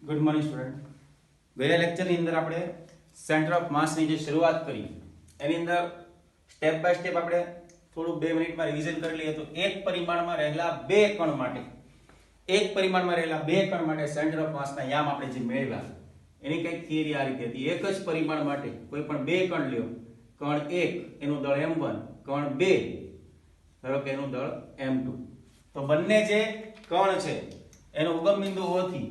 Good morning student. ગયા લેક્ચરની અંદર આપણે સેન્ટર ઓફ માસની જે શરૂઆત કરી એની અંદર સ્ટેપ બાય સ્ટેપ આપણે થોડું 2 મિનિટમાં રિવિઝન કરી લઈએ તો એક પરિમાણમાં રહેલા બે કણ માટે સેન્ટર ઓફ માસના યામ આપણે જે મેળવ્યા એની કંઈક થિયરી આ રીતે હતી. એક જ પરિમાણ માટે કોઈ પણ બે કણ લ્યો, કણ 1 એનું દળ m1, કણ 2 ધારો કે એનું દળ m2. તો બંને જે કણ છે એનો ઉગમ બિંદુ O થી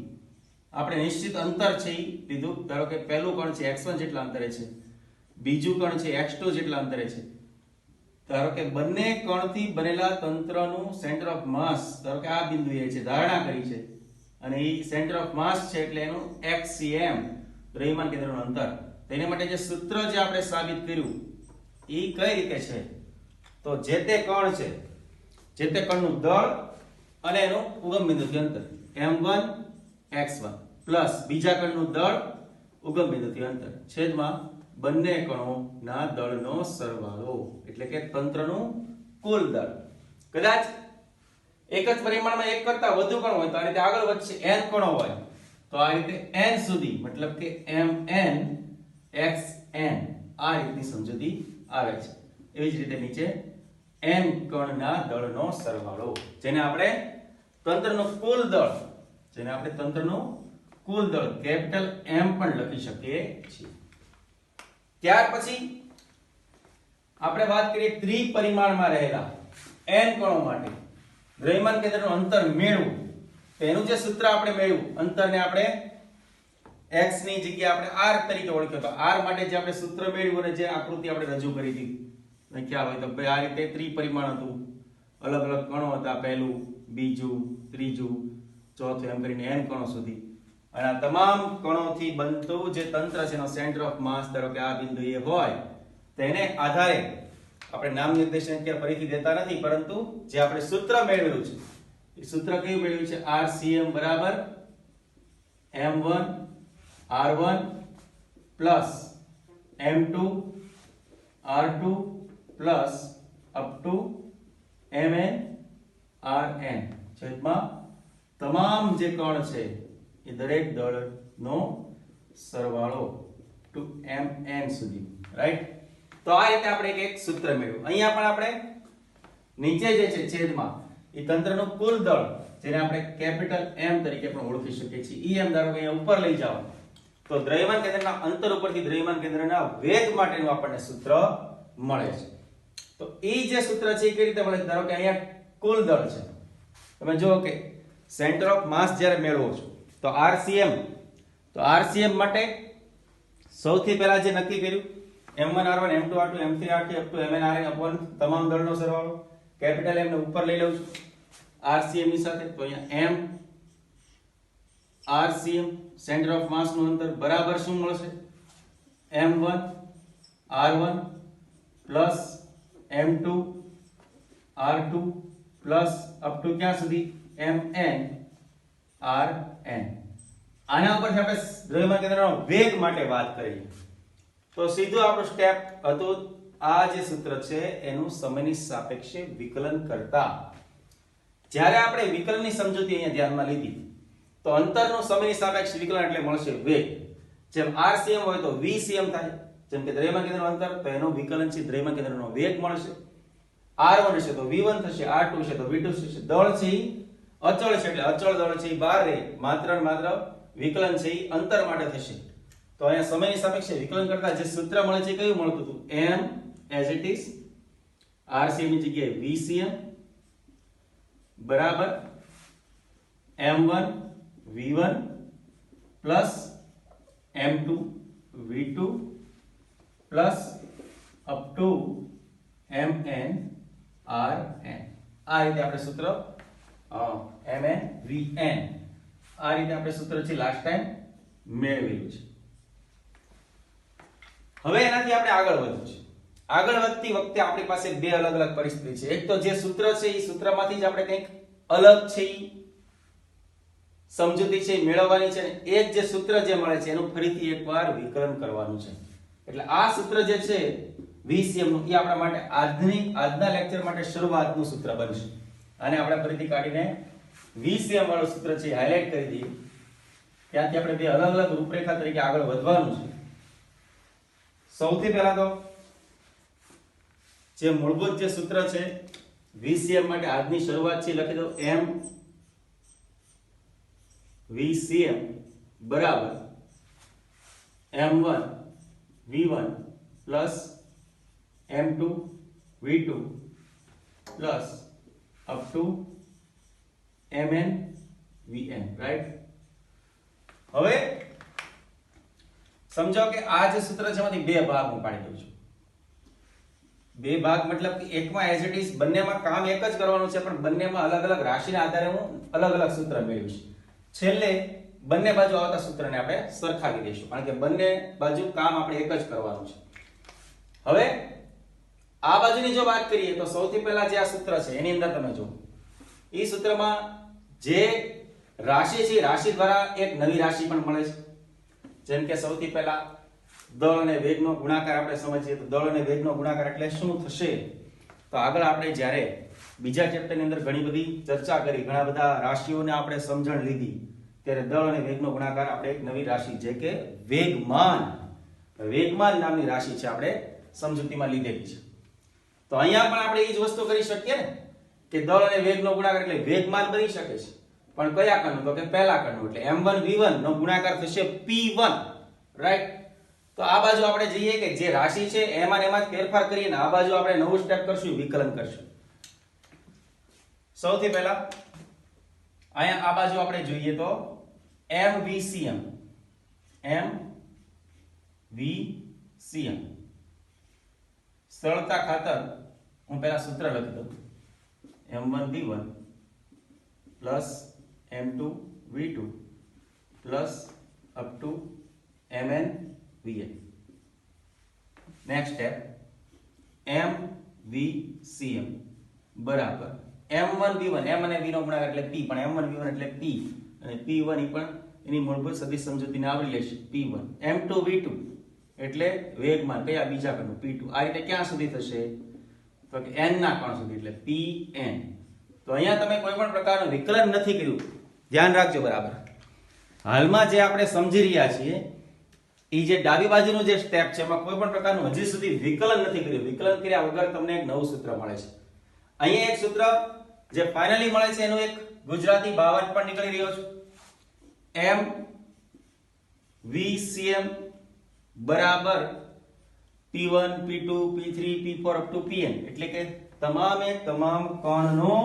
આપણે નિશ્ચિત અંતર છે ઈ લીધું. ધારો કે પહેલું કણ છે x1 જેટલા અંતરે છે, બીજું કણ છે x2 જેટલા અંતરે છે. ધારો કે બંને કણથી બનેલા તંત્રનું સેન્ટર ઓફ માસ ધારો કે આ બિંદુએ છે, ધારણા કરી છે, અને ઈ સેન્ટર ઓફ માસ છે એટલે એનું xcm દ્રવ્યમાન કેન્દ્રનું અંતર. તેના માટે જે સૂત્ર જે આપણે સાબિત કર્યું ઈ કઈ રીતે છે તો જે તે કણ છે, જે તે કણનું દળ અને એનું ઉગમ બિંદુથી અંતર m1 x1 પ્લસ બીજા કણનું દળ ઉગમ બિંદુથી અંતર છેદમાં બંને કણોના દળનો સરવાળો એટલે કે તંત્રનું કુલ દળ. કદાચ એક જ પરિમાણમાં એક કરતા વધુ કણો હોય તો આ રીતે આગળ વધશે n કણો હોય તો આ રીતે n સુધી મતલબ કે mn xn આ રીતની સમજૂતી આવે છે. એવી જ રીતે નીચે n કણના દળનો સરવાળો જેને આપણે તંત્રનું કુલ દળ કેપિટલ M પણ લખી શકીએ છીએ. ત્યાર પછી આપણે વાત કરીએ ત્રિપરિમાણમાં રહેલા n કણો માટે દ્રવ્યમાન કેન્દ્રનું અંતર મેળવવું. તો એનું જે સૂત્ર આપણે મેળવ્યું, અંતરને આપણે x ની જગ્યાએ આપણે r તરીકે ઓળખ્યો તો r માટે જે આપણે સૂત્ર મેળવ્યું અને જે આકૃતિ આપણે રજૂ કરી હતી તમને ખ્યાલ હોય તો ભાઈ આ રીતે ત્રિપરિમાણ હતું, અલગ અલગ કણો હતા, પહેલું, બીજું, ત્રીજું, ચોથું એમ કરીને n કણો સુધી. અને આ તમામ કણોથી બનતું જે તંત્ર છે એનો સેન્ટર ઓફ માસ ધારો કે આ બિંદુએ હોય તેને આધારે આપણે નામ નિર્દેશન અત્યારે ફરીથી દેતા નથી, પરંતુ જે આપણે સૂત્ર મેળવેલું છે એ સૂત્ર કયું મેળવ્યું છે RCM બરાબર m1 r1 plus m2 r2 plus up to mn rn છેદમાં તમામ જે કણ છે એ દરેક દળનો સરવાળો ટુ mn સુધી. રાઈટ? તો આ રીતે આપણે એક સૂત્ર મેળવ્યું. અહીંયા પણ આપણે નીચે જે છે છેદમાં એ તંત્રનું કુલ દળ જેને આપણે કેપિટલ M તરીકે પણ ઓળખી શકીએ છીએ. em ધારો કે અહીંયા ઉપર લઈ જાઓ તો દ્રવ્યમાન કેન્દ્રના અંતર ઉપરથી દ્રવ્યમાન કેન્દ્રના વેગ માટેનું આપણને સૂત્ર મળે છે. તો એ જે સૂત્ર છે એ કઈ રીતે મળે? ધારો કે અહીંયા કુલ દળ છે, તમે જુઓ કે સેન્ટર ઓફ માસ જ્યારે મેળવો છો તો RCM માટે સૌથી પહેલા જે નક્કી કર્યું m1 r1 m2 r2 m3 r3 up to mn rn upon તમામ દળનો સરવાળો કેપિટલ M ને ઉપર લઈ લઉં છું RCM ની સાથે. તો અહીંયા m RCM સેન્ટર ઓફ માસ નું અંતર બરાબર શું મળશે m1 r1 plus m2 r2 plus up to ક્યાં સુધી mn rn. આના ઉપરથી આપણે દ્રવ્યમાન કેન્દ્રનો વેગ માટે વાત કરીએ તો સીધું આપણું સ્ટેપ હતું આ જે સૂત્ર છે એનું સમયની સાપેક્ષે વિકલન કરતા. જ્યારે આપણે વિકલનની સમજૂતી અહીંયા ધ્યાનમાં લીધી તો અંતરનું સમયની સાપેક્ષે વિકલન એટલે મળશે વેગ. જેમ RCM હોય તો VCM થાય, જેમ કે દ્રવ્યમાન કેન્દ્રનું અંતર તો એનું વિકલન છે દ્રવ્યમાન કેન્દ્રનો વેગ મળશે. R1 હશે તો V1 થશે, R2 હશે તો V2 થશે. દળ છે અચળ છે એટલે અચળ દળ છે બહાર રહે, માત્ર ને માત્ર વિકલન છે અંતર માટે થશે. તો અહીંયા સમયની સાપેક્ષે વિકલન કરતા જે સૂત્ર મળે છે કયું મળતું હતું m as it is RCM ની જગ્યાએ VCM બરાબર m1 v1 plus m2 v2 plus up to mn rn. આ રીતે આપણે સૂત્ર mn vn આ રીતે આપણે સૂત્ર છે લાસ્ટ ટાઈમ મેળવેલું છે. હવે એનાથી આપણે આગળ વધવું છે. આગળ વધતી વખતે આપણી પાસે બે અલગ અલગ પરિસ્થિતિ છે. એક તો જે સૂત્ર છે એ સૂત્રમાંથી જ આપણે કંઈક અલગ છે સમજૂતી છે મેળવવાની છે, એક જે સૂત્ર જે મળે છે એનું ફરીથી એકવાર વિકલન કરવાનું છે. એટલે આ સૂત્ર જે છે VCM નું એ આપણા માટે આજના લેક્ચર માટે શરૂઆતનું સૂત્ર બનશે. આને આપણે ફરીથી કાઢીને VCM વાળું સૂત્ર છે હાઇલાઇટ કરી દઈએ ત્યાંથી આપણે બે અલગ અલગ રૂપરેખા તરીકે આગળ વધવાનું છે. સૌથી પહેલા તો જે મૂળભૂત જે સૂત્ર છે VCM માટે આજની શરૂઆત છે લખી દો m VCM બરાબર m1 v1 plus m2 v2 plus up to mn vn, right. હવે સમજો કે આ જે સૂત્ર છે એમાંથી બે ભાગ હું પાડી દઉં છું. બે ભાગ મતલબ કે એકમાં એઝ ઇટ ઇઝ બંનેમાં કામ એક જ કરવાનું છે, પણ બંનેમાં અલગ અલગ રાશિના આધારે હું અલગ અલગ સૂત્ર મેળવીશ. છેલ્લે બંને બાજુ આવતા સૂત્રને આપણે સરખાવી દઈશું, કારણ કે બંને બાજુ કામ આપણે એક જ કરવાનું છે. હવે આ બાજુની જો વાત કરીએ તો સૌથી પહેલા જે આ સૂત્ર છે એની અંદર તમે જો એ સૂત્રમાં જે રાશિ છે રાશિ દ્વારા એક નવી રાશિ પણ મળે છે. જેમ કે સૌથી પહેલા દળ અને વેગનો ગુણાકાર આપણે સમજીએ તો દળ અને વેગનો ગુણાકાર એટલે શું થશે? તો આગળ આપણે જ્યારે બીજા ચેપ્ટરની અંદર ઘણી બધી ચર્ચા કરી, ઘણા બધા રાશિઓને આપણે સમજણ લીધી, ત્યારે દળ અને વેગનો ગુણાકાર આપણે એક નવી રાશિ જે કે વેગમાન નામની રાશિ છે આપણે સમજૂતીમાં લીધેલી છે. તો અહીંયા પણ આપણે એ જ વસ્તુ કરી શકીએ ને કે દળ અને વેગનો ગુણાકાર એટલે વેગમાન બની શકે છે, પણ કયા કણનું? તો કે પહેલા કણનું, એટલે m1 v1 નો ગુણાકાર થશે p1, રાઈટ. તો આ બાજુ આપણે જઈએ કે જે રાશિ છે એમાં જ ફેરફાર કરીને આ બાજુ આપણે નવું સ્ટેપ કરશું, વિકલન કરશું. સૌથી પહેલા અહીંયા આ બાજુ આપણે જોઈએ તો mVCM સરળતા ખાતર હું પહેલા સૂત્ર લખી દઉં m1 v1 plus m2 v2 plus up to mn vn. Next step mVCM બરાબર m1 v1, m અને v નો ગુણાકાર એટલે p, પણ m1 v1 એટલે p અને p1 એ પણ એની મૂળભૂત સદિશ સમજૂતીને આવરી લેશે p1. m2 v2 એટલે વેગમાન કયા બીજા કણનું p2. આ રીતે ક્યાં સુધી થશે? તો કે n ના કણ સુધી, એટલે pn. તો અહીંયા તમે કોઈ પણ પ્રકારનું વિકલન નથી કર્યું, ધ્યાન રાખજો બરાબર. હાલમાં જે આપણે સમજી રહ્યા છીએ એ જે ડાબી બાજુનું જે સ્ટેપ છે એમાં કોઈ પણ પ્રકારનું હજી સુધી વિકલન નથી કર્યું. વિકલન કર્યા વગર તમને એક નવું સૂત્ર મળે છે. અહીંયા એક સૂત્ર જે ફાઇનલી મળે છે એનું એક ગુજરાતી ભાવાર્થ પણ નીકળી રહ્યો છે. m VCM બરાબર p1 p2 p3 p4 up to pn, એટલે કે તમામે તમામ કણનો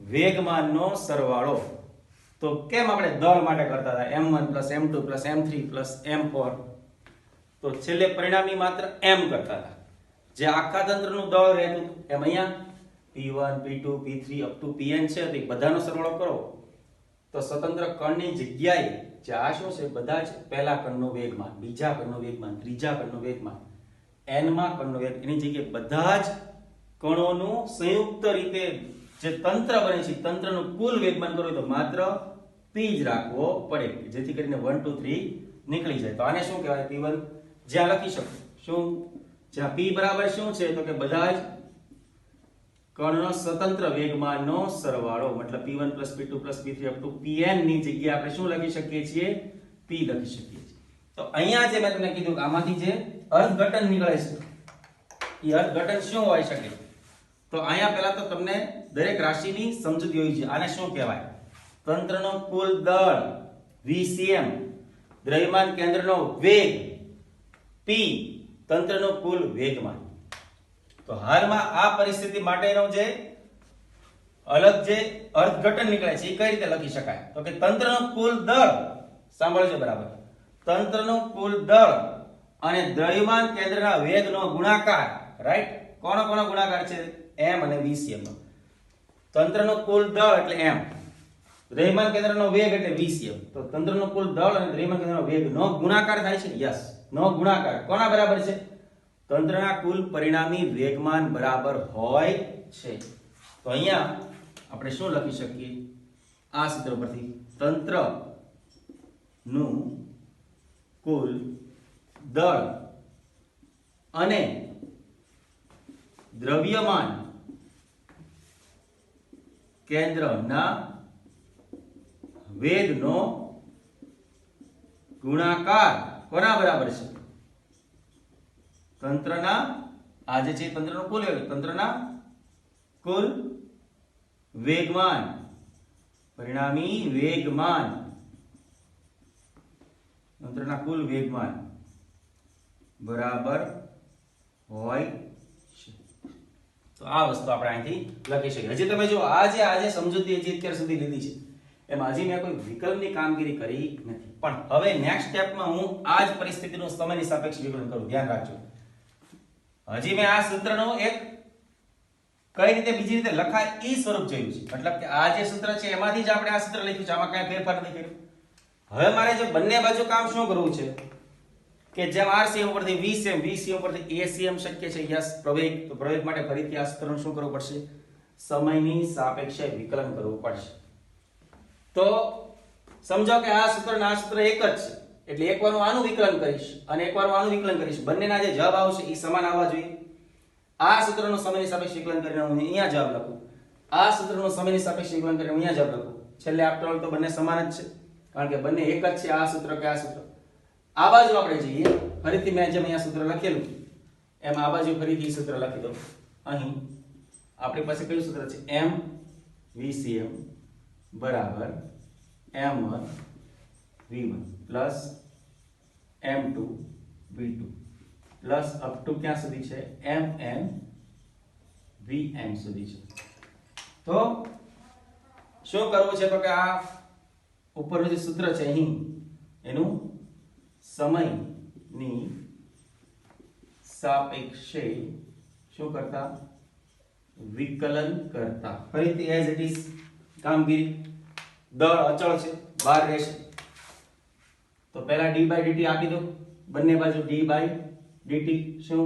વેગમાનનો સરવાળો. તો કેમ આપણે દળ માટે કરતા હતા m1 m2 m3 m4, તો છેલ્લે પરિણામી માત્ર m કરતા હતા. જે આખા તંત્રનું દળ રહેતું એમ અહીંયા p1 p2 p3 up to pn છે, તો બધાનો સરવાળો કરો તો સ્વતંત્ર કણની જગ્યાએ જે આ શું છે બધા જ પહેલા કણનું વેગમાન, બીજા કણનું વેગમાન, ત્રીજા કણનું વેગમાન, n માં કણનું વેગ, એની જગ્યાએ બધા જ કણોનું સંયુક્ત રીતે જે તંત્ર બને છે તંત્રનું કુલ વેગમાન કરવું તો માત્ર p જ રાખવો પડે, જેથી કરીને 1 2 3 નીકળી જાય. તો આને શું કહેવાય? p1 જ્યાં લખી શકો શું, જ્યાં p બરાબર શું છે તો કે બધા જ કણનો સ્વતંત્ર વેગમાનનો સરવાળો, મતલબ p1 p2 p3 up to pn ની જગ્યાએ આપણે શું લખી શકીએ છીએ? p લખી શકીએ છીએ. તો અહીંયા જે મેં તમને કીધું કે આમાંથી જે અર્થઘટન નીકળે છે એ અર્થઘટન શું હોઈ શકે? તો અહીંયા પહેલા તો તમને દરેક રાશિની સમજૂતી હોય છે. આને શું કહેવાય? તંત્રનો કુલ દળ VCM, દ્રવ્યમાન કેન્દ્રનો વેગ p, તંત્રનો કુલ વેગમાન. તો હાલમાં આ પરિસ્થિતિ માટેનો જે અલગ જે અર્થઘટન નીકળે છે એ કઈ રીતે લખી શકાય? તો કે તંત્રનો કુલ દળ, સાંભળજો બરાબર, તંત્રનો કુલ દળ અને દ્રવ્યમાન કેન્દ્રના વેગનો ગુણાકાર, રાઈટ. કોનો ગુણાકાર છે? m અને VCM નો. તંત્રનો કુલ દળ એટલે m, દ્રવ્યમાન કેન્દ્રનો વેગ એટલે VCM. તો તંત્રનો કુલ દળ અને દ્રવ્યમાન કેન્દ્રનો વેગનો ગુણાકાર થાય છે. યસ, નો ગુણાકાર કોના બરાબર છે? તંત્રના કુલ પરિણામી વેગમાન બરાબર હોય છે. તો અહીંયા આપણે શું લખી શકીએ આ સૂત્ર પરથી? તંત્રનું કુલ દળ અને દ્રવ્યમાન કેન્દ્રના વેગનો ગુણાકાર કોના બરાબર છે? તંત્રના આ જે છે તંત્રનો કુલ વેગ, તંત્રના કુલ વેગમાન, પરિણામી વેગમાન, તંત્રના કુલ વેગમાન બરાબર હોય છે. તો આ વસ્તુ આપણે અહીંથી લખી શકીએ. હજી તમે જો આજે સમજૂતી હજી અત્યાર સુધી લીધી છે એમાં હજી મેં કોઈ વિકલ્પની કામગીરી કરી નથી, પણ હવે નેક્સ્ટ સ્ટેપમાં હું આ જ પરિસ્થિતિનું સમયની સાપેક્ષ વિકલન કરું. ધ્યાન રાખજો, હજી મેં આ સૂત્રનો એક કઈ રીતે બીજી રીતે લખાય એ સ્વરૂપ જોયું છે. મતલબ કે આ જે સૂત્ર છે એમાંથી જ આપણે આ સૂત્ર લખ્યું છે, આમાં કઈ ફેરફાર નથી કર્યો. હવે મારે જે બંને બાજુ કામ શું કરવું છે કે જેમ RCM ઉપરથી VCM, VCM ઉપરથી ACM શક્ય છે. યસ, પ્રવેગ, તો પ્રવેગ માટે ફરીથી આ સૂત્રનું શું કરવું પડશે? સમયની સાપેક્ષે વિકલન કરવું પડશે. તો સમજો કે આ સૂત્ર અને આ સૂત્ર એક જ છે, એટલે એકવાર હું આનું વિકલન કરીશ અને એકવાર હું આનું વિકલન કરીશ, બંનેના જે જવાબ આવશે એ સમાન આવવા જોઈએ. આ સૂત્રનું સમયની સાપેક્ષે વિકલન કરીને હું અહીંયા જવાબ લખું, આ સૂત્રનું સમયની સાપેક્ષે વિકલન કરીને હું અહીંયા જવાબ લખું, છેલ્લે આફ્ટર ઓલ તો બંને સમાન જ છે, કારણ કે બંને એક જ છે. આ સૂત્ર કે આ સૂત્ર. આ બાજુ આપણે જઈએ, ફરીથી મેં જેમ અહીંયા સૂત્ર લખેલું એમ આ બાજુ ફરીથી સૂત્ર લખી દઉં. અહીં આપણી પાસે કયું સૂત્ર છે? m VCM બરાબર m1 v1 plus m2 v2 plus up to ક્યાં સુધી છે? mn vn સુધી છે. તો શું કરવું છે? તો કે આ ઉપરનું જે સૂત્ર છે અહીં એનું સમયની સાપેક્ષે શું કરતા? વિકલન કરતા. ફરીથી એઝ ઇટ ઇઝ કામગીરી. દળ અચળ છે, બહાર રહેશે, તો પહેલા d/dt આપી દો, બંને બાજુ d/dt શું?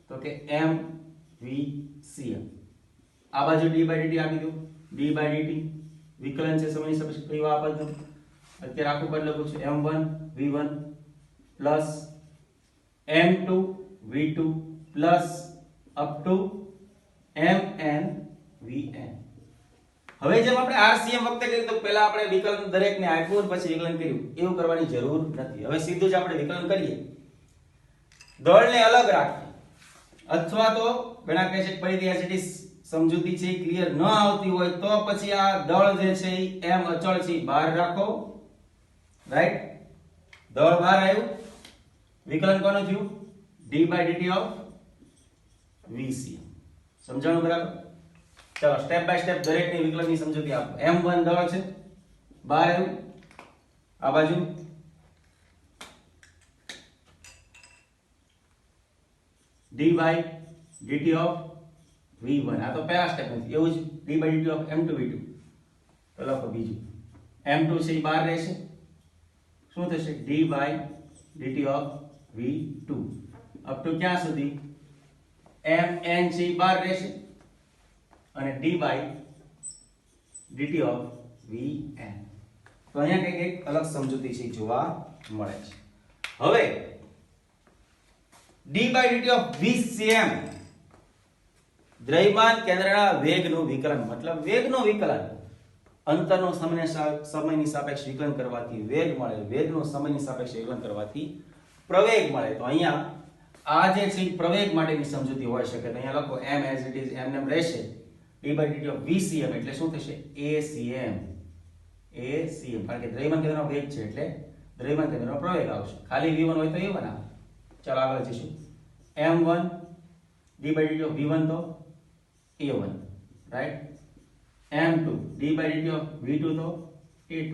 તો કે m VCM. આ બાજુ d/dt આપી દો, d/dt વિકલન છે સમયની સાપેક્ષે કયું આપી દો. અત્યારે આખું પદ લખું છું m1 v1 plus m2 v2 plus up to mn vn. હવે જેમ આપણે RCM વખતે કર્યું તો પહેલા આપણે વિકલન દરેકને આપ્યું પછી વિકલન કર્યું, એવું કરવાની જરૂર નથી. હવે સીધું જ આપણે વિકલન કરીએ, દળને અલગ રાખીએ, અથવા તો ઘણા કહે છે કે ફરીથી એઝ ઇટ ઇઝ સમજૂતી છે ક્લિયર ન આવતી હોય તો પછી આ દળ જે છે એ m અચળ છે બહાર રાખો. રાઈટ, દળ બહાર આવ્યું, વિકલન કોનું થયું? d/dt of VCM. સમજાણું બરાબર? ચલો સ્ટેપ બાય સ્ટેપ દરેકની વિકલનની સમજૂતી આપો. m1 દળ છે, બહાર આવ્યું, આ બાજુ d/dt ઓફ v1. આ તો પહેલા સ્ટેપ નથી. એવું જ d/dt ઓફ m2 v2. તો લખો બીજું m2 છે એ બહાર રહેશે, શું થશે? d/dt of v2 up to ક્યાં સુધી? mn છે એ બહાર રહેશે અને d/dt ઓફ vn. તો અહીંયા કંઈક એક અલગ સમજૂતી છે જોવા મળે છે. હવે d/dt ઓફ VCM દ્રવ્યમાન કેન્દ્રના વેગનું વિકલન, મતલબ વેગનું વિકલન. અંતરનું સમયની સાપેક્ષ વિકલન કરવાથી વેગ મળે, વેગનું સમયની સાપેક્ષ વિકલન કરવાથી પ્રવેગ મળે. તો અહીંયા આ જે છે પ્રવેગ માટેની સમજૂતી હોઈ શકે. તો અહીંયા લખો m as it is એમ રહેશે, d/dt ઓફ VCM એટલે શું થશે? ACM. કારણ કે દ્રવ્યમાન કેન્દ્રનો વેગ છે એટલે દ્રવ્યમાન કેન્દ્રનો પ્રવેગ આવશે. ખાલી v1 હોય તો a1 આવે. ચાલો આગળ જઈશું. m1 d/dt ઓફ v1 તો a1, right. m2 d/dt of v2 તો a2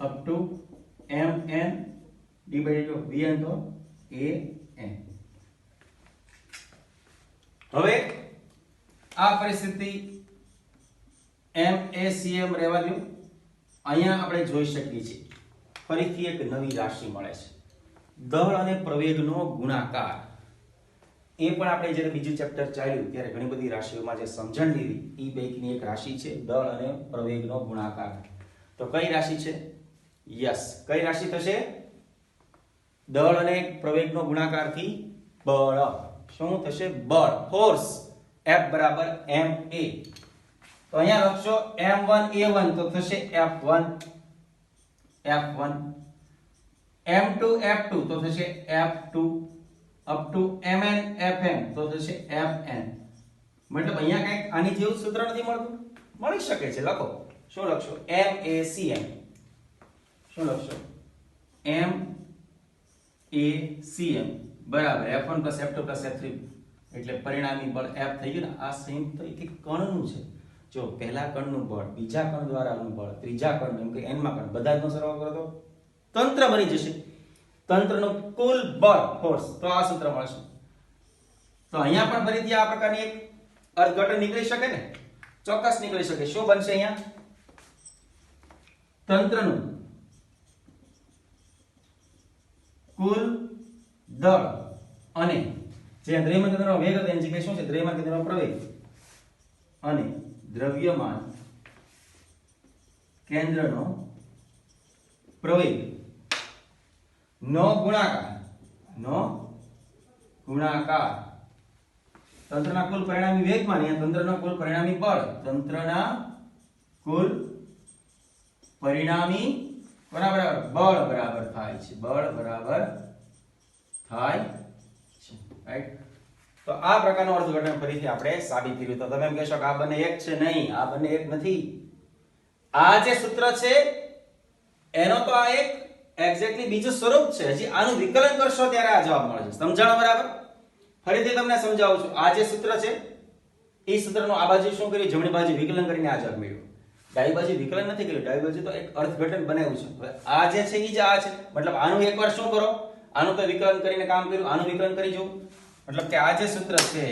up to mn d/dt of vn તો an. હવે આ પરિસ્થિતિ MACM રહેવા દો. અહીંયા આપણે જોઈ શકીએ છીએ ફરીથી એક નવી રાશિ મળે છે, દળ અને પ્રવેગનો ગુણાકાર. એ પણ આપણે જ્યારે બીજું ચેપ્ટર ચાલ્યું ત્યારે ઘણી બધી રાશિઓમાં જે સમજણ લીધી એ પૈકીની એક રાશિ છે દળ અને પ્રવેગનો ગુણાકાર. તો કઈ રાશિ છે? યસ, કઈ રાશિ થશે? દળ અને પ્રવેગનો ગુણાકારથી બળ. શું થશે? બળ, ફોર્સ. F બરાબર ma. તો અહીંયા લખશો m1 a1 તો થશે F1 m2 f2 તો થશે f2 up to mn fm તો થશે fn. મતલબ અહીંયા કઈક આની જેવું સૂત્ર નથી મળતું? મળી શકે છે. લખો. શું લખશો? MACM. શું લખશો? MACM બરાબર F1 F2 F3 એટલે પરિણામી બળ F થઈ ગયું ને. આ સંયુક્ત એક કણનું છે. જો પહેલા કણનું બળ, બીજા કણ દ્વારાનું બળ, ત્રીજા કણ એમ કે n માં કણ બધા નો સરવાળો કરો તો તંત્ર બની જશે. તંત્રનું કુલ બળ ફોર્સ તો આ સૂત્ર મળશે. તો અહીંયા પણ ફરીથી આ પ્રકારની એક અર્થઘટન નીકળી શકે ને? ચોક્કસ નીકળી શકે. શું બનશે અહીંયા? તંત્રનું કુલ દળ અને જે દ્રવ્યમાન કેન્દ્રનો વેગ હતો એની જગ્યાએ શું છે? દ્રવ્યમાન કેન્દ્રનો પ્રવેગ અને દ્રવ્યમાન કેન્દ્રનો પ્રવેગ નો ગુણાકાર તંત્રના કુલ પરિણામી વેગમાન અહીંયા તંત્રના કુલ પરિણામી બળ, તંત્રના કુલ પરિણામી બરાબર બળ બરાબર થાય છે. બળ બરાબર થાય છે. રાઈટ. તો આ પ્રકારનું અર્થઘટન ફરીથી આપણે સાબિત કર્યું. તો તમે એમ કહેશો કે આ બંને એક છે? નહીં, આ બંને એક નથી. આ જે સૂત્ર છે એનો તો આ એક એક્ઝેક્ટલી બીજું સ્વરૂપ છે. હજી આનું વિકલન કરશો ત્યારે આ જવાબ મળે છે. સમજાણો બરાબર? ફરીથી તમને સમજાવું છું. આ જે સૂત્ર છે એ સૂત્રનું આ બાજુ શું કર્યું? જમણી બાજુ વિકલન કરીને આ જવાબ મળ્યો. ડાબી બાજુ વિકલન નથી કર્યું. ડાબી બાજુ તો એક અર્થઘટન બનાવ્યું છે. હવે આ જે છે ઈ જ આ છે. મતલબ આનું એકવાર શું કરો? આનું તો વિકલન કરીને કામ કર્યું. આનું વિકલન કરી જો. મતલબ કે આ જે સૂત્ર છે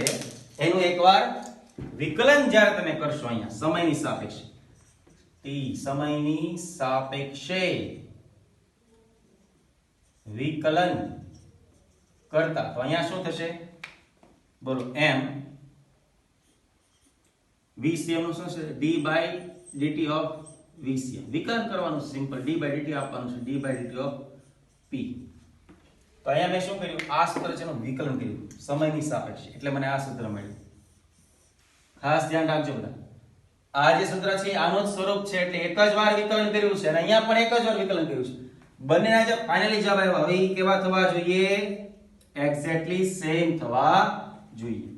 એનું એકવાર વિકલન જ્યારે તમે કરશો અહીંયા સમયની સાપેક્ષે t સમયની સાપેક્ષે વિકલન કરતા તો અહીંયા શું થશે? બોલો. m VCM નું શું છે? d by dt of VCM. વિકલન કરવાનું સિમ્પલ. d by dt આપવાનું છે. d by dt of p. તો અહીંયા મેં શું કર્યું? આ સૂત્ર છે એનું વિકલન કર્યું સમયની સાપેક્ષે એટલે મને આ સૂત્ર મળ્યું. ખાસ ધ્યાન રાખજો બધા. આ જે સૂત્ર છે આનું જ સ્વરૂપ છે એટલે એક જ વાર વિકલન કર્યું છે અને અહીંયા પણ એક જ વાર વિકલન કર્યું છે. બંનેના જે ફાઇનલી જવાબ આવ્યા હવે ઈ કેવા થવા જોઈએ? એક્ઝેક્ટલી સેમ થવા જોઈએ.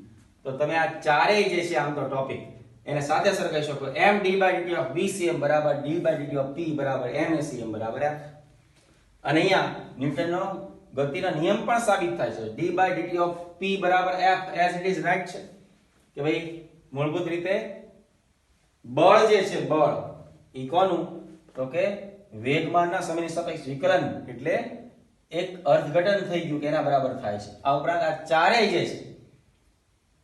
તો તમે આ ચારેય જે છે આમ તો ટોપિક એને સાથે સરખાવી શકો. m d by dt of VCM બરાબર d by dt of p બરાબર MACM બરાબર અને અહીંયા ન્યૂટનનો ગતિનો નિયમ પણ સાબિત થાય છે. d by dt of p બરાબર f as it is right છે કે ભાઈ મૂળભૂત રીતે બળ જે છે બળ ઈ કોનું? તો કે વેગમાનના સમયની સાપેક્ષ વિકલન એટલે એક અર્થઘટન થઈ ગયું કે એના બરાબર થાય છે. આ ઉપરાંત આ ચારેય જે છે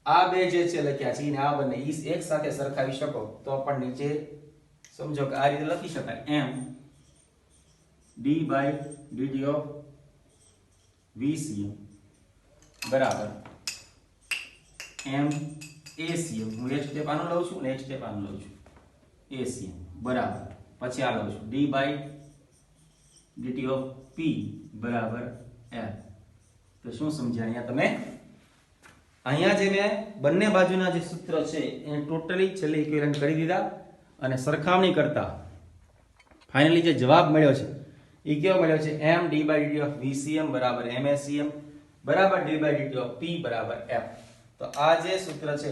આ બે જે છે લખ્યા છે ને આ બંને એક સાથે સરખાવી શકો તો પણ નીચે સમજો કે આ રીતે લખી શકાય m d by dt of VCM બરાબર MACM. હું એક સ્ટેપ આનું લઉં છું ને એક સ્ટેપ આનું લઉં છું. ACM બરાબર પછી આ લઉં છું d by dt of p બરાબર f. તો શું સમજ્યા અહીંયા તમે? અહીંયા જે મેં બંને બાજુના જે સૂત્ર છે એને ટોટલી છેલ્લે ઇક્વિવેલન્ટ કરી દીધા અને સરખામણી કરતા ફાઇનલી જે જવાબ મળ્યો છે એ કેવો મળ્યો છે? m d by dt of VCM બરાબર MACM બરાબર d by dt of p બરાબર f. તો આ જે સૂત્ર છે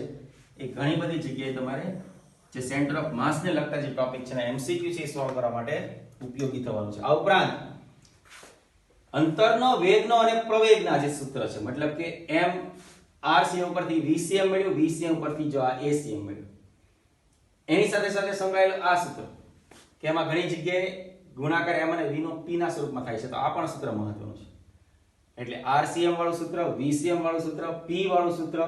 એ ઘણી બધી જગ્યાએ તમારે જે સેન્ટર ઓફ માસ ને લગતા જે ટોપિક છે ને MCQ છે એ સોલ્વ કરવા માટે ઉપયોગી થવાનું છે. આ ઉપરાંત અંતરનો વેગનો અને પ્રવેગના જે સૂત્ર છે મતલબ કે m RCM ઉપરથી VCM મળ્યું, VCM ઉપરથી જો આ ACM મળ્યું એની સાથે સાથે સંકળાયેલું આ સૂત્ર કે એમાં ઘણી જગ્યાએ ગુણાકાર m અને v નો p ના સ્વરૂપમાં થાય છે. તો આ પણ સૂત્ર મહત્વનું છે. એટલે RCM વાળું સૂત્ર, VCM વાળું સૂત્ર, p વાળું સૂત્ર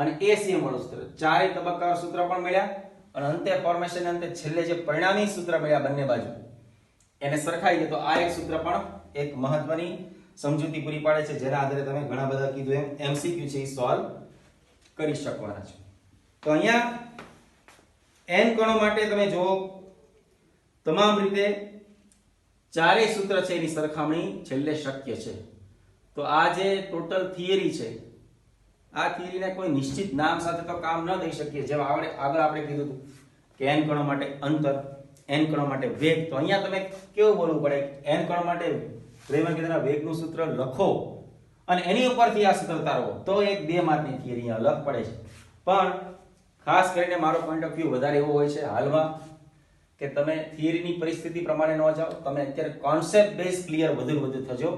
અને ACM વાળું સૂત્ર ચારે તબક્કાવાર સૂત્ર પણ મળ્યા અને અંતે ફોર્મેશન અંતે છેલ્લે જે પરિણામી સૂત્ર મળ્યા બંને બાજુ એને સરખાઈ દે તો આ એક સૂત્ર પણ એક મહત્વની સમજૂતી પૂરી પાડે છે જેના આધારે તમે ઘણા બધા કીધું એમ MCQ છે એ સોલ્વ કરી શકવાના છો. તો અહીંયા n કણો માટે તમે જો તમામ રીતે ચારેય સૂત્ર છે એની સરખામણી છેલ્લે શક્ય છે. તો આ જે ટોટલ થિયરી છે આ થિયરીને કોઈ નિશ્ચિત નામ સાથે તો કામ ન દઈ શકીએ. જેમ આગળ આપણે કીધું હતું કે n કણો માટે અંતર, n કણો માટે વેગ. તો અહીંયા તમે કેવું બોલવું પડે? n કણો માટે દ્રવ્યમાન કેન્દ્રના વેગનું સૂત્ર લખો અને એની ઉપરથી આ સૂત્ર તારવો તો એક 2 માર્કની થિયરી અલગ પડે છે. પણ ખાસ કરીને મારો પોઈન્ટ ઓફ વ્યૂ વધારે એવો હોય છે હાલમાં કે તમે થિયરીની પરિસ્થિતિ પ્રમાણે ન જાઓ, તમે અત્યારે કોન્સેપ્ટ બેઝ ક્લિયર વધુ થજો.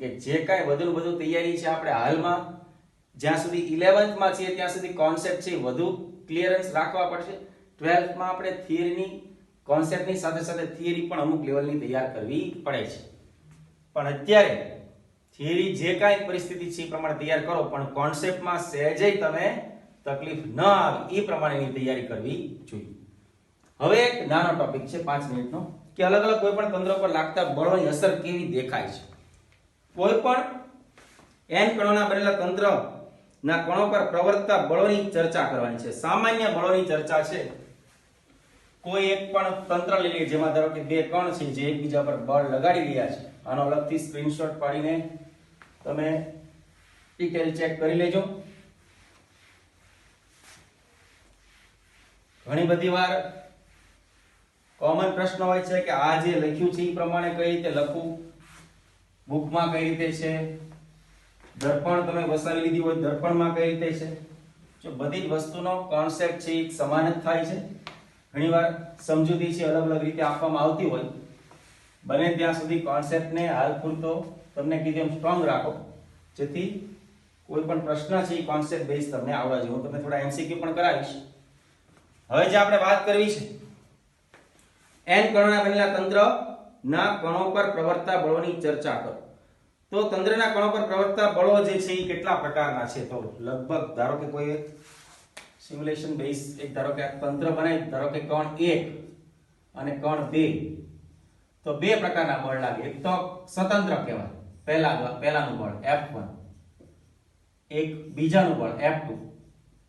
કે જે કાંઈ વધુ તૈયારી છે આપણે હાલમાં જ્યાં સુધી 11th માં છીએ ત્યાં સુધી કોન્સેપ્ટ છે વધુ ક્લિયરન્સ રાખવા પડશે. 12th માં આપણે થિયરીની કોન્સેપ્ટની સાથે થિયરી પણ અમુક લેવલની તૈયાર કરવી પડે છે. પણ અત્યારે થિયરી જે કાંઈ પરિસ્થિતિ છે એ પ્રમાણે તૈયાર કરો, પણ કોન્સેપ્ટમાં સહેજે તમે તકલીફ ન આવે એ પ્રમાણેની તૈયારી કરવી જોઈએ. હવે એક નાનો ટોપિક છે 5 મિનિટનો કે અલગ અલગ કોઈ પણ તંત્ર પર લાગતા બળોની અસર કેવી દેખાય છે. કોઈ પણ n કણોના બનેલા તંત્રના કણો પર પ્રવર્તતા બળોની ચર્ચા કરવાની છે. સામાન્ય બળોની ચર્ચા છે. કોઈ એક પણ તંત્ર લઈ લઈએ જેમાં ધારો કે 2 કણ છે જે એકબીજા પર બળ લગાડી રહ્યા છે. આનો અલગથી સ્ક્રીનશોટ પાડીને તમે ડિટેલ ચેક કરી લેજો. ઘણી બધી વાર કોમન પ્રશ્ન હોય છે કે આ જે લખ્યું છે એ પ્રમાણે કઈ રીતે લખવું, બુકમાં કઈ રીતે છે, દર્પણ તમે વસાવી લીધી હોય દર્પણમાં કઈ રીતે છે. જો બધી જ વસ્તુનો કોન્સેપ્ટ છે એક સમાન જ થાય છે. ઘણીવાર સમજૂતી છે અલગ અલગ રીતે આપવામાં આવતી હોય. બને ત્યાં સુધી કોન્સેપ્ટને હાલ પૂરતો તમને કીધું એમ સ્ટ્રોંગ રાખો જેથી કોઈ પણ પ્રશ્ન છે એ કોન્સેપ્ટ બેઝ તમને આવડવા જોઈએ. હું તમને થોડા MCQ પણ કરાવીશ. હવે જે આપણે વાત કરવી છે n કણોના બનેલા તંત્રના કણો પર પ્રવર્તતા બળોની ચર્ચા કરો. તો તંત્રના કણો પર પ્રવર્તતા બળો જે છે એ કેટલા પ્રકારના છે? તો લગભગ ધારો કે કોઈ સિમ્યુલેશન બેઝ એક ધારો કે આ તંત્ર બનાવી, ધારો કે કણ 1 અને કણ 2, તો 2 પ્રકારના બળ લાગે. એક તો સ્વતંત્ર કહેવાય, પહેલાનું બળ F1, એક બીજાનું બળ F2.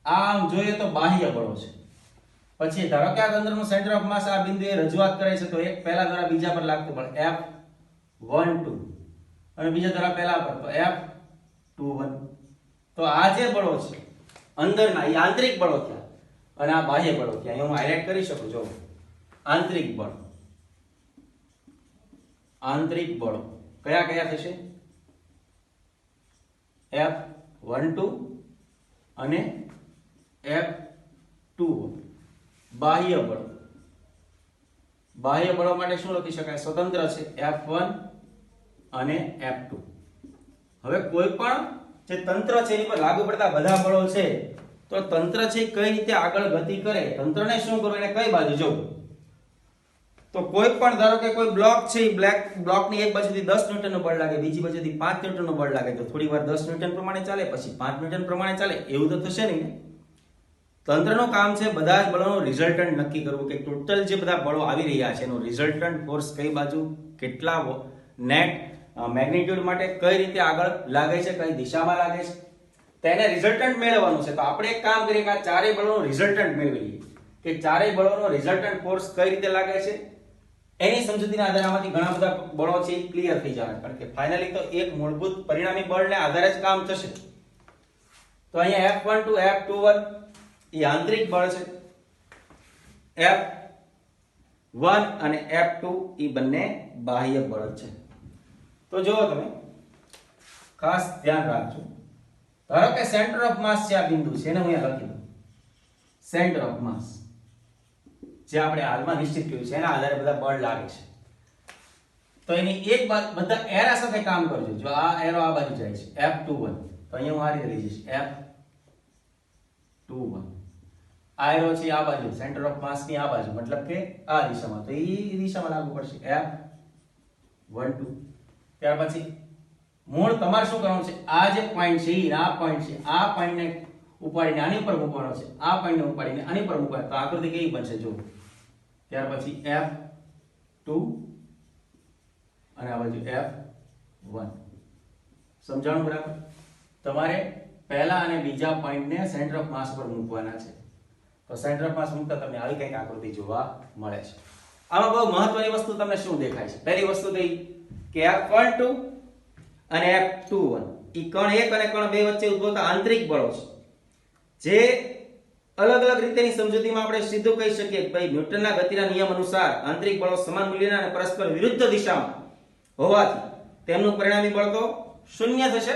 આમ જોઈએ તો બાહ્ય બળો છે. પછી ધારો કે આ તંત્રનું સેન્ટર ઓફ માસ આ બિંદુએ રજૂઆત કરે છે તો એક પહેલા દ્વારા બીજા પર લાગતું બળ F12 અને બીજા દ્વારા પહેલા પર તો F21. તો આ જે બળો છે અંદરના એ આંતરિક બળો થયા અને આ બાહ્ય બળો થયા. અહીં હું હાઇલાઇટ કરી શકું. જો આંતરિક બળ, આંતરિક બળો કયા કયા થશે? F12 અને F21. બાહ્ય બળો, બાહ્ય બળો માટે શું લખી શકાય? સ્વતંત્ર છે F1 અને F2. હવે કોઈ પણ જે તંત્ર છે એની પર લાગુ પડતા બધા બળો છે તો તંત્ર છે કઈ રીતે આગળ ગતિ કરે, તંત્રને શું કરવું, એને કઈ બાજુ જવું. તો કોઈ પણ ધારો કે કોઈ બ્લોક છે એ બ્લોકની એક બાજુથી 10 ન્યૂટનનું બળ લાગે, બીજી બાજુથી 5 ન્યૂટનનું બળ લાગે તો થોડી વાર 10 ન્યૂટન પ્રમાણે ચાલે, પછી 5 ન્યૂટન પ્રમાણે ચાલે, એવું તો થશે નહીં ને. તંત્રનું કામ છે બધા જ બળોનું રિઝલ્ટન્ટ નક્કી કરવું કે ટોટલ જે બધા બળો આવી રહ્યા છે એનું રિઝલ્ટન્ટ ફોર્સ કઈ બાજુ કેટલા નેટ મેગ્નીટ્યુડ માટે કઈ રીતે આગળ લાગે છે, કઈ દિશામાં લાગે છે, તેને રિઝલ્ટન્ટ મેળવવાનું છે. તો આપણે એક કામ કરીએ કે આ ચારેય બળોનું રિઝલ્ટન્ટ મેળવીએ કે ચારેય બળોનો રિઝલ્ટન્ટ ફોર્સ કઈ રીતે લાગે છે. એની સમજૂતીના આધારે આમાંથી ઘણા બધા બળો છે એ ક્લિયર થઈ જવાના, કારણ કે ફાઇનલી તો એક મૂળભૂત પરિણામી બળને આધારે જ કામ થશે. તો અહીંયા F12 F21 એ આંતરિક બળ છે, F1 અને F2 એ બંને બાહ્ય બળ છે. તો જુઓ તમે ખાસ ધ્યાન રાખજો. ધારો કે સેન્ટર ઓફ માસ છે આ બિંદુ છે, એને હું અહીંયા લખી દઉં. સેન્ટર ઓફ માસ જે આપણે હાલમાં નિશ્ચિત કર્યું છે એના આધારે બધા બળ લાગે છે. તો એની એક બાજુ બધા એરા સાથે કામ કરજો. જો આ એરો આ બાજુ જાય છે F21, તો અહીંયા હું આ રીતે લઈ જઈશ F21. આ એરો છે આ બાજુ સેન્ટર ઓફ માસ ની આ બાજુ, મતલબ કે આ દિશામાં, તો એ દિશામાં લાગુ પડશે F12. ત્યાર પછી મૂળ તમારે શું કરવાનું છે? આ જે પોઈન્ટ છે આ પોઈન્ટ છે, આ પોઈન્ટને ઉપાડીને આની પર મૂકવાનો છે, આ પોઈન્ટને ઉપાડીને આની પર મૂકવાનો. તો આકૃતિ કેવી બનશે જો. ત્યાર પછી F2 અને આ બાજુ F1. સમજાણું બરાબર? તમારે પહેલા અને બીજા પોઈન્ટને સેન્ટર ઓફ માસ પર મૂકવાના છે. તો સેન્ટર ઓફ માસ મૂકતા તમને આવી કંઈક આકૃતિ જોવા મળે છે. આમાં બહુ મહત્વની વસ્તુ તમને શું દેખાય છે? પહેલી વસ્તુ તો કે F12 અને F21 ઈ કણ 1 અને કણ 2 વચ્ચે ઉદ્ભવતા આંતરિક બળો છે, જે અલગ અલગ રીતેની સમજૂતીમાં આપણે સીધું કહી શકીએ કે ભાઈ ન્યૂટનના ગતિના નિયમ અનુસાર આંતરિક બળો સમાન મૂલ્યના અને પરસ્પર વિરુદ્ધ દિશામાં હોવાથી તેમનું પરિણામી બળ તો શૂન્ય થશે.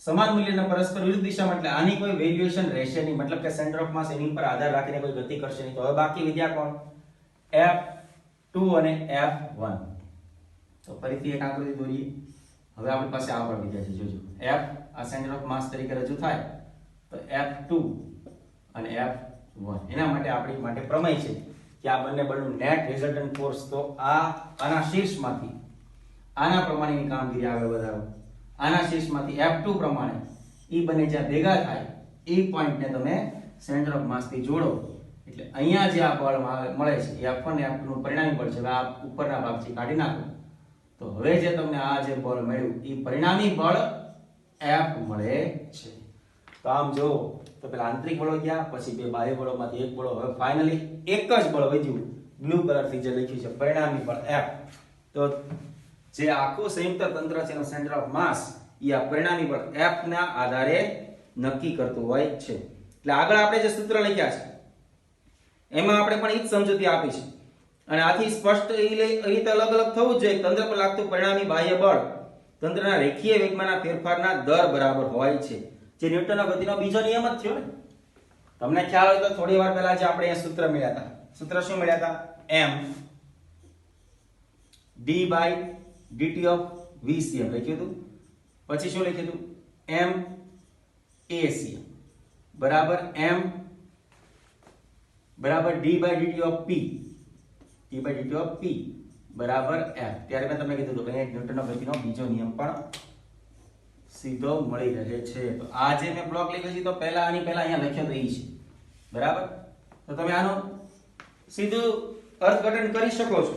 સમાન મૂલ્યના પરસ્પર વિરુદ્ધ દિશામાં એટલે આની કોઈ વેલ્યુએશન રહેશે નહીં, મતલબ કે સેન્ટર ઓફ માસ એની પર આધાર રાખીને કોઈ ગતિ કરશે નહીં. તો હવે બાકી વિદ્યા કોણ? F2 અને F1. તો ફરીથી એક આકૃતિ દોરીએ. હવે આપણી પાસે આ પણ વિદ્યા છે, જોજો. F આ સેન્ટર ઓફ માસ તરીકે રજૂ થાય તો F2 અને F1. એના માટે આપણી માટે પ્રમેય છે કે આ બંને બળનું નેટ રિઝલ્ટન્ટ ફોર્સ તો આના શીર્ષમાંથી આના પ્રમાણેની કામગીરી આગળ વધારો, આના શીર્ષમાંથી F2 પ્રમાણે ઈ બંને જ્યાં ભેગા થાય એ પોઈન્ટને તમે સેન્ટર ઓફ માસ થી જોડો એટલે અહીંયા જે આ બળ મળે છે એ F1 અને F2 નું પરિણામી બળ છે. હવે આ ઉપરના ભાગથી કાઢી નાખો તો હવે જે તમને આ જે બળ મળ્યું એ પરિણામી બળ F મળે છે. તો આમ જો તો પેલા આંતરિક બળો ગયા, પછી બે બાહ્ય બળોમાંથી એક બળો, હવે ફાઇનલી એક જ બળ વધ્યું બ્લુ કલરથી જે લખ્યું છે પરિણામી બળ F. તો જે આખું સંયુક્ત તંત્ર છે એનો સેન્ટર ઓફ માસ એ આ પરિણામી બળ F ના આધારે નક્કી કરતું હોય છે. એટલે આગળ આપણે જે સૂત્ર લખ્યા છે એમાં આપણે પણ એ જ સમજૂતી આપી છે અને આથી સ્પષ્ટ એ રીતે અલગ અલગ થવું જ જોઈએ. તંત્ર પર લાગતું પરિણામી બાહ્ય બળ તંત્રના રેખીય વેગમાંના ફેરફારના દર બરાબર હોય છે, જે ન્યૂટનનો ગતિનો બીજો નિયમ જ થયો ને. તમને ખ્યાલ હોય તો થોડી વાર પહેલા જે આપણે અહીંયા સૂત્ર મળ્યા હતા, સૂત્ર શું મળ્યા હતા? m d/dt of vcm લખ્યું હતું. પછી શું લખ્યું હતું? m acm બરાબર m બરાબર d/dt of p d/dt of p બરાબર f. ત્યારે મેં તમને કીધું હતું કે ન્યૂટનનો ગતિનો બીજો નિયમ પણ સીધો મળી રહે છે. તો આ જે મેં બ્લોક લખ્યો છે તો પહેલા આની પહેલા અહીંયા લખ્યો તો ઈ છે બરાબર. તો તમે આનો સીધું અર્થઘટન કરી શકો છો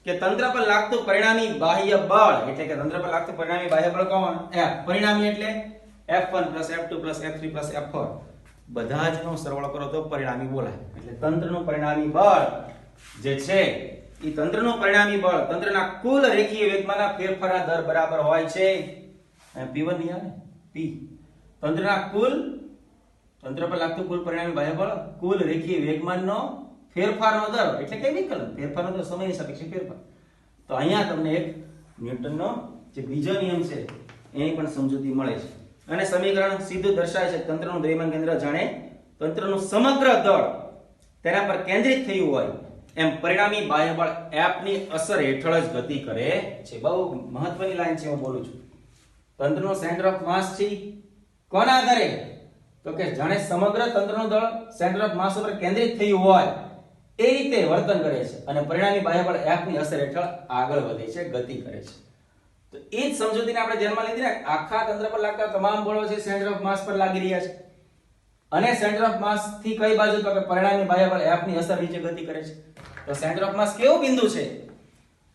કે તંત્ર પર લાગતું પરિણામી બાહ્ય બળ એટલે કે તંત્ર પર લાગતું પરિણામી બાહ્ય બળ કોણ? F. પરિણામી એટલે F1 F2 F3 F4 બધા જ નો સરવાળો કરો તો પરિણામી બોલાય. એટલે તંત્રનું પરિણામી બળ જે છે એ તંત્રનું પરિણામી બળ તંત્રના કુલ રેખીય વેગમાંના ફેરફારના દર બરાબર હોય છે. P1 નહીં આવે P. તંત્રના કુલ તંત્ર પર લાગતું કુલ પરિણામી બાહ્ય બળ કુલ રેખીય વેગમાનનો ફેરફારનો દર એટલે કે વિકલન. ફેરફારનો દર સમયની સાપેક્ષે ફેરફાર. તો અહીંયા તમને એક ન્યૂટનનો જે બીજો નિયમ છે એની પણ સમજૂતી મળે છે અને સમીકરણ સીધું દર્શાવે છે તંત્રનું દ્રવ્યમાન કેન્દ્ર જાણે તંત્રનું સમગ્ર દળ તેના પર કેન્દ્રિત થયું હોય એમ પરિણામી બાહ્ય બળ F ની અસર હેઠળ જ ગતિ કરે છે. બહુ મહત્વની લાઈન છે, હું બોલું છું. તંત્રનો સેન્ટર ઓફ માસ છે કોના આધારે? તો કે જાણે સમગ્ર તંત્રનું દળ સેન્ટર ઓફ માસ ઉપર કેન્દ્રિત થયું હોય એ રીતે વર્તન કરે છે અને પરિણામી બાહ્ય બળ F ની અસર હેઠળ આગળ વધે છે, ગતિ કરે છે. તો એ જ સમજૂતીને આપણે ધ્યાનમાં લીધી ને. આખા તંત્ર પર લાગતા તમામ બળો છે સેન્ટર ઓફ માસ પર લાગી રહ્યા છે અને સેન્ટર ઓફ માસ થી કઈ બાજુ? તો કે પરિણામી બાહ્ય બળ F ની અસર નીચે ગતિ કરે છે. તો સેન્ટર ઓફ માસ કેવું બિંદુ છે?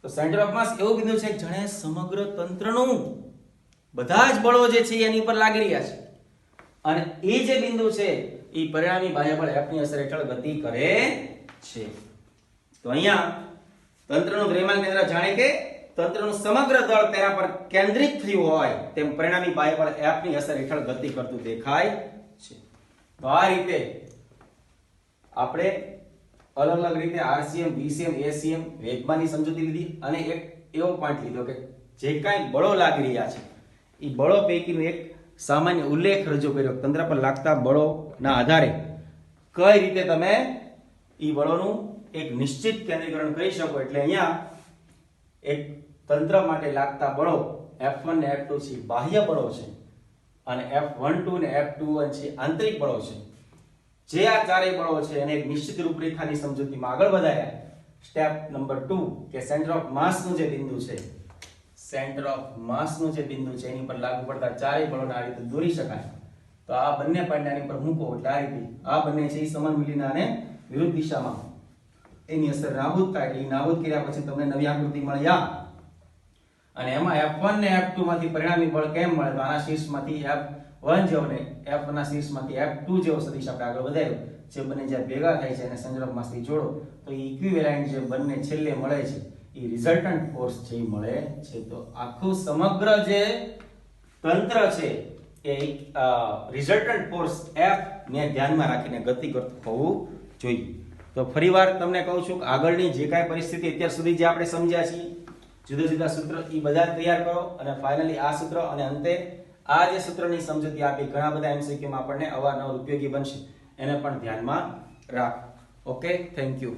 તો સેન્ટર ઓફ માસ એવું બિંદુ છે કે જાણે સમગ્ર તંત્રનું બધા જ બળો જે છે એની ઉપર લાગી રહ્યા છે અને એ જે બિંદુ છે એ પરિણામી બાહ્ય બળ F ની અસર હેઠળ ગતિ કરે છે. તો અહીંયા તંત્રનું દ્રવ્યમાન કેન્દ્ર જાણે કે તંત્રનું સમગ્ર દળ તેના પર કેન્દ્રિત થયું હોય તેમ પરિણામી બાહ્ય બળ F ની અસર હેઠળ ગતિ કરતું દેખાય છે. તો આ રીતે આપણે અલગ અલગ રીતે RCM, VCM, ACM વેગમાનની સમજૂતી લીધી અને એક એવો પોઈન્ટ લીધો કે જે કાંઈ બળો લાગી રહ્યા છે એ બળો પૈકીનો એક સામાન્ય ઉલ્લેખ રજૂ કર્યો. તંત્ર પર લાગતા બળોના આધારે કઈ રીતે તમે એ બળોનું એક નિશ્ચિત કેન્દ્રીકરણ કરી શકો. એટલે અહીંયા એક તંત્ર માટે લાગતા બળો F1 ને F2 છે બાહ્ય બળો છે અને F12 ને F21 છે આંતરિક બળો છે. જે આ ચારેય બળો છે એને એક નિશ્ચિત રૂપરેખાની સમજૂતીમાં આગળ વધાર્યા. સ્ટેપ નંબર 2 કે સેન્ટર ઓફ માસ નું જે બિંદુ છે સેન્ટર ઓફ માસ નું જે બિંદુ છે એની પર લાગુ પડતા ચારેય બળોને આ રીતે દોરી શકાય. તો આ બંને પોઈન્ટ આની પર મૂકો એટલે આ રીતે આ બંને છે એ સમાન મૂલ્યના અને વિરુદ્ધ દિશામાં એની અસર નાબૂદ થાય. એટલે નાબૂદ કર્યા પછી તમને નવી આકૃતિ મળી આ અને એમાં F1 ને F2 માંથી પરિણામી બળ કેમ મળે? તો આના શીર્ષમાંથી F1 જેવો ને F ના શીર્ષમાંથી F2 જેવો સદિશ આપણે આગળ વધાર્યો. જે બંને જ્યાં ભેગા થાય છે એને સેન્ટર ઓફ માસ થી જોડો તો ઇક્વિવેલન્ટ જે બંને છેલ્લે મળે છે એ રિઝલ્ટન્ટ ફોર્સ છે એ મળે છે. તો આખું સમગ્ર જે તંત્ર છે એ રિઝલ્ટન્ટ ફોર્સ F ને ધ્યાનમાં રાખીને ગતિ કરતું હોવું જોઈએ. તો ફરીવાર તમને કહું છું કે આગળની જે કાંઈ પરિસ્થિતિ અત્યાર સુધી જે આપણે સમજ્યા છીએ જુદા જુદા સૂત્ર એ બધા તૈયાર કરો અને ફાઇનલી આ સૂત્ર અને અંતે આ જે સૂત્રની સમજૂતી આપી ઘણા બધા MCQ માં આપણને અવારનવાર ઉપયોગી બનશે એને પણ ધ્યાનમાં રાખો. Okay, thank you.